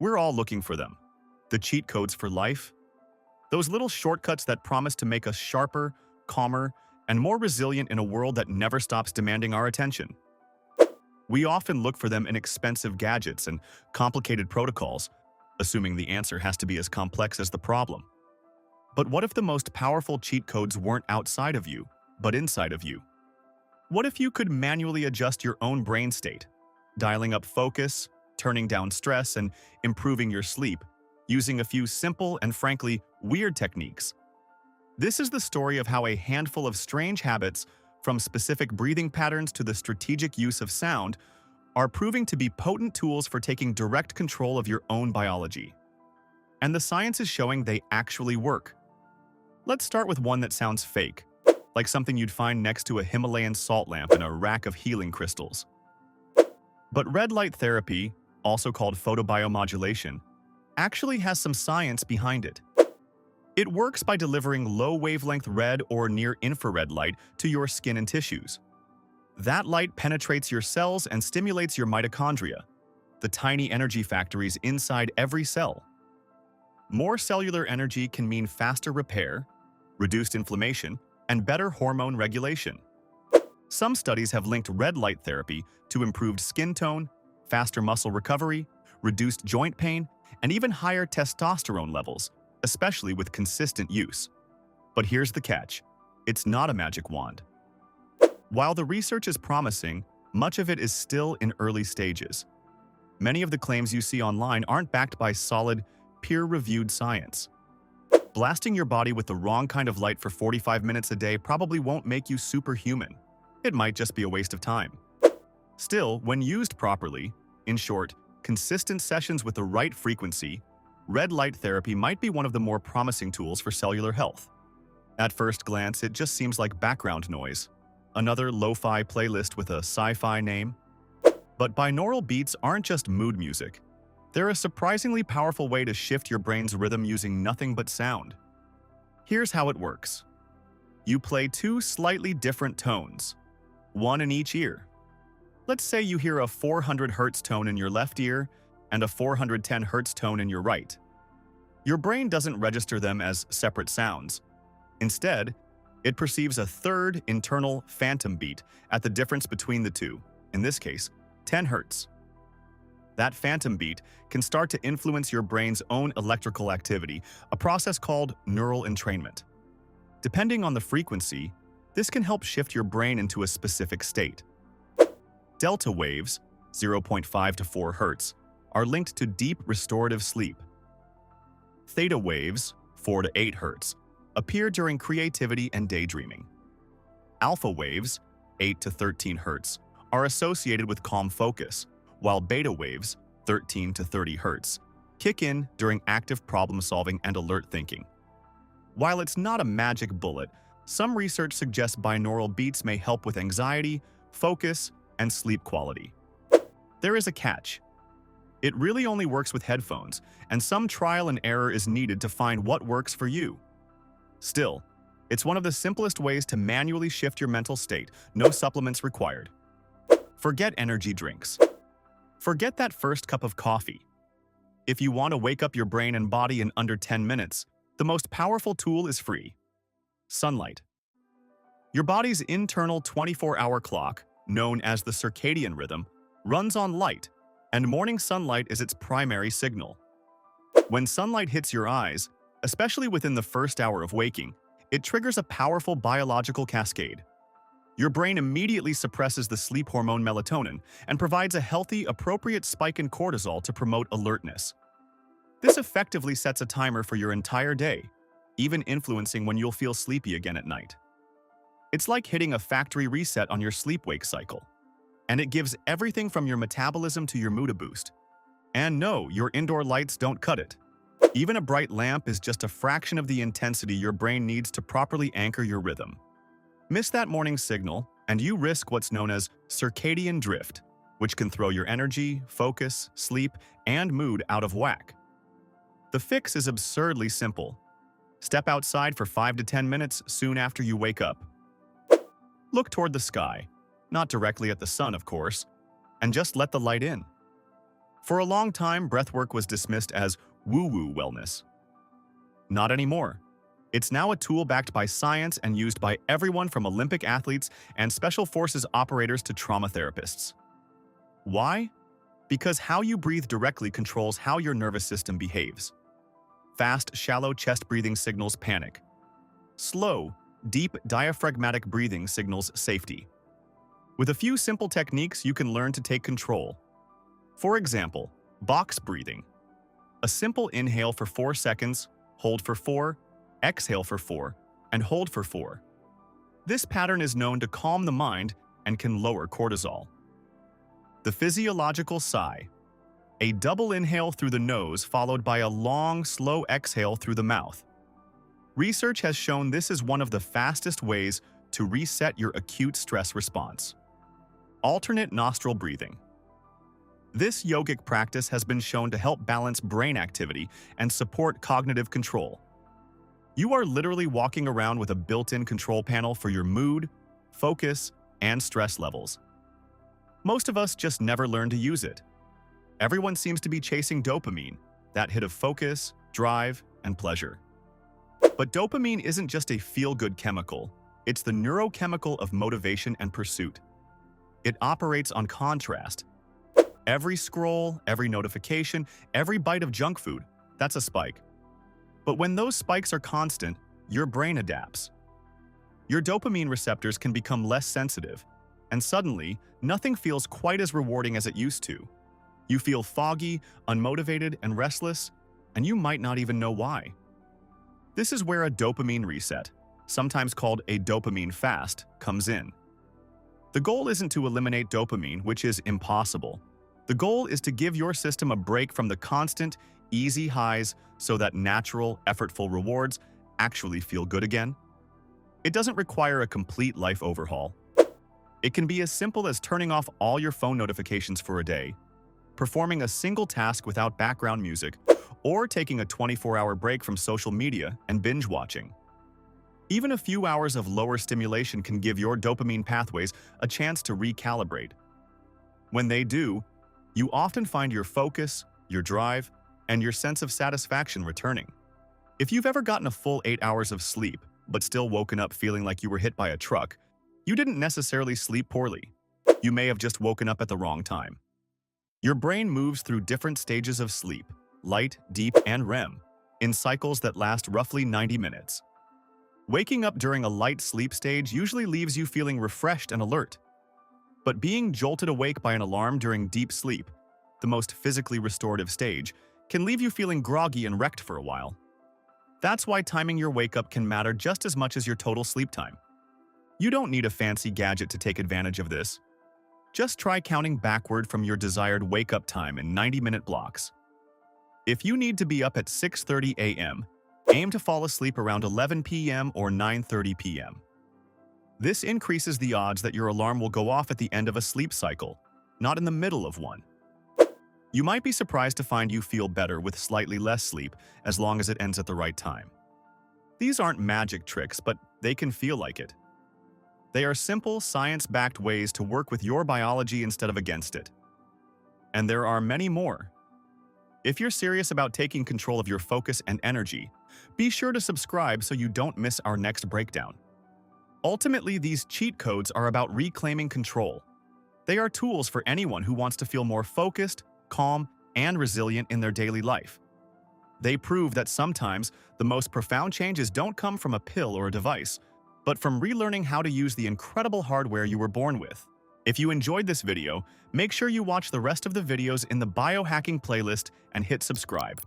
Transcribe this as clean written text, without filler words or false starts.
We're all looking for them. The cheat codes for life. Those little shortcuts that promise to make us sharper, calmer, and more resilient in a world that never stops demanding our attention. We often look for them in expensive gadgets and complicated protocols, assuming the answer has to be as complex as the problem. But what if the most powerful cheat codes weren't outside of you, but inside of you? What if you could manually adjust your own brain state, dialing up focus, turning down stress, and improving your sleep, using a few simple and frankly weird techniques? This is the story of how a handful of strange habits, from specific breathing patterns to the strategic use of sound, are proving to be potent tools for taking direct control of your own biology. And the science is showing they actually work. Let's start with one that sounds fake, like something you'd find next to a Himalayan salt lamp and a rack of healing crystals. But red light therapy, also called photobiomodulation, actually has some science behind it. It works by delivering low-wavelength red or near-infrared light to your skin and tissues. That light penetrates your cells and stimulates your mitochondria, the tiny energy factories inside every cell. More cellular energy can mean faster repair, reduced inflammation, and better hormone regulation. Some studies have linked red light therapy to improved skin tone, faster muscle recovery, reduced joint pain, and even higher testosterone levels, especially with consistent use. But here's the catch: it's not a magic wand. While the research is promising, much of it is still in early stages. Many of the claims you see online aren't backed by solid, peer-reviewed science. Blasting your body with the wrong kind of light for 45 minutes a day probably won't make you superhuman. It might just be a waste of time. Still, when used properly, in short, consistent sessions with the right frequency, red light therapy might be one of the more promising tools for cellular health. At first glance, it just seems like background noise, another lo-fi playlist with a sci-fi name. But binaural beats aren't just mood music. They're a surprisingly powerful way to shift your brain's rhythm using nothing but sound. Here's how it works. You play two slightly different tones, one in each ear. Let's say you hear a 400 Hz tone in your left ear and a 410 Hz tone in your right. Your brain doesn't register them as separate sounds. Instead, it perceives a third internal phantom beat at the difference between the two, in this case, 10 Hz. That phantom beat can start to influence your brain's own electrical activity, a process called neural entrainment. Depending on the frequency, this can help shift your brain into a specific state. Delta waves, 0.5 to 4 Hz, are linked to deep restorative sleep. Theta waves, 4 to 8 Hz, appear during creativity and daydreaming. Alpha waves, 8 to 13 Hz, are associated with calm focus, while beta waves, 13 to 30 Hz, kick in during active problem-solving and alert thinking. While it's not a magic bullet, some research suggests binaural beats may help with anxiety, focus, and sleep quality. There is a catch. It really only works with headphones, and some trial and error is needed to find what works for you. Still, it's one of the simplest ways to manually shift your mental state, no supplements required. Forget energy drinks. Forget that first cup of coffee. If you want to wake up your brain and body in under 10 minutes, the most powerful tool is free: sunlight. Your body's internal 24-hour clock, known as the circadian rhythm, runs on light, and morning sunlight is its primary signal. When sunlight hits your eyes, especially within the first hour of waking, it triggers a powerful biological cascade. Your brain immediately suppresses the sleep hormone melatonin and provides a healthy, appropriate spike in cortisol to promote alertness. This effectively sets a timer for your entire day, even influencing when you'll feel sleepy again at night. It's like hitting a factory reset on your sleep-wake cycle, and it gives everything from your metabolism to your mood a boost. And no, your indoor lights don't cut it. Even a bright lamp is just a fraction of the intensity your brain needs to properly anchor your rhythm. Miss that morning signal, and you risk what's known as circadian drift, which can throw your energy, focus, sleep, and mood out of whack. The fix is absurdly simple. Step outside for 5 to 10 minutes soon after you wake up. Look toward the sky, not directly at the sun, of course, and just let the light in. For a long time, breathwork was dismissed as woo-woo wellness. Not anymore. It's now a tool backed by science and used by everyone from Olympic athletes and special forces operators to trauma therapists. Why? Because how you breathe directly controls how your nervous system behaves. Fast, shallow chest breathing signals panic. Slow, deep, diaphragmatic breathing signals safety. With a few simple techniques, you can learn to take control. For example, box breathing. A simple inhale for 4 seconds, hold for 4, exhale for 4, and hold for 4. This pattern is known to calm the mind and can lower cortisol. The physiological sigh. A double inhale through the nose followed by a long, slow exhale through the mouth. Research has shown this is one of the fastest ways to reset your acute stress response. Alternate nostril breathing. This yogic practice has been shown to help balance brain activity and support cognitive control. You are literally walking around with a built-in control panel for your mood, focus, and stress levels. Most of us just never learn to use it. Everyone seems to be chasing dopamine, that hit of focus, drive, and pleasure. But dopamine isn't just a feel-good chemical, it's the neurochemical of motivation and pursuit. It operates on contrast. Every scroll, every notification, every bite of junk food, that's a spike. But when those spikes are constant, your brain adapts. Your dopamine receptors can become less sensitive, and suddenly, nothing feels quite as rewarding as it used to. You feel foggy, unmotivated, and restless, and you might not even know why. This is where a dopamine reset, sometimes called a dopamine fast, comes in. The goal isn't to eliminate dopamine, which is impossible. The goal is to give your system a break from the constant, easy highs so that natural, effortful rewards actually feel good again. It doesn't require a complete life overhaul. It can be as simple as turning off all your phone notifications for a day, performing a single task without background music, or taking a 24-hour break from social media and binge watching. Even a few hours of lower stimulation can give your dopamine pathways a chance to recalibrate. When they do, you often find your focus, your drive, and your sense of satisfaction returning. If you've ever gotten a full 8 hours of sleep, but still woken up feeling like you were hit by a truck, you didn't necessarily sleep poorly. You may have just woken up at the wrong time. Your brain moves through different stages of sleep, light, deep, and REM, in cycles that last roughly 90 minutes. Waking up during a light sleep stage usually leaves you feeling refreshed and alert. But being jolted awake by an alarm during deep sleep, the most physically restorative stage, can leave you feeling groggy and wrecked for a while. That's why timing your wake-up can matter just as much as your total sleep time. You don't need a fancy gadget to take advantage of this. Just try counting backward from your desired wake-up time in 90-minute blocks. If you need to be up at 6:30 a.m., aim to fall asleep around 11 p.m. or 9:30 p.m. This increases the odds that your alarm will go off at the end of a sleep cycle, not in the middle of one. You might be surprised to find you feel better with slightly less sleep as long as it ends at the right time. These aren't magic tricks, but they can feel like it. They are simple, science-backed ways to work with your biology instead of against it. And there are many more. If you're serious about taking control of your focus and energy, be sure to subscribe so you don't miss our next breakdown. Ultimately, these cheat codes are about reclaiming control. They are tools for anyone who wants to feel more focused, calm, and resilient in their daily life. They prove that sometimes the most profound changes don't come from a pill or a device, but from relearning how to use the incredible hardware you were born with. If you enjoyed this video, make sure you watch the rest of the videos in the biohacking playlist and hit subscribe.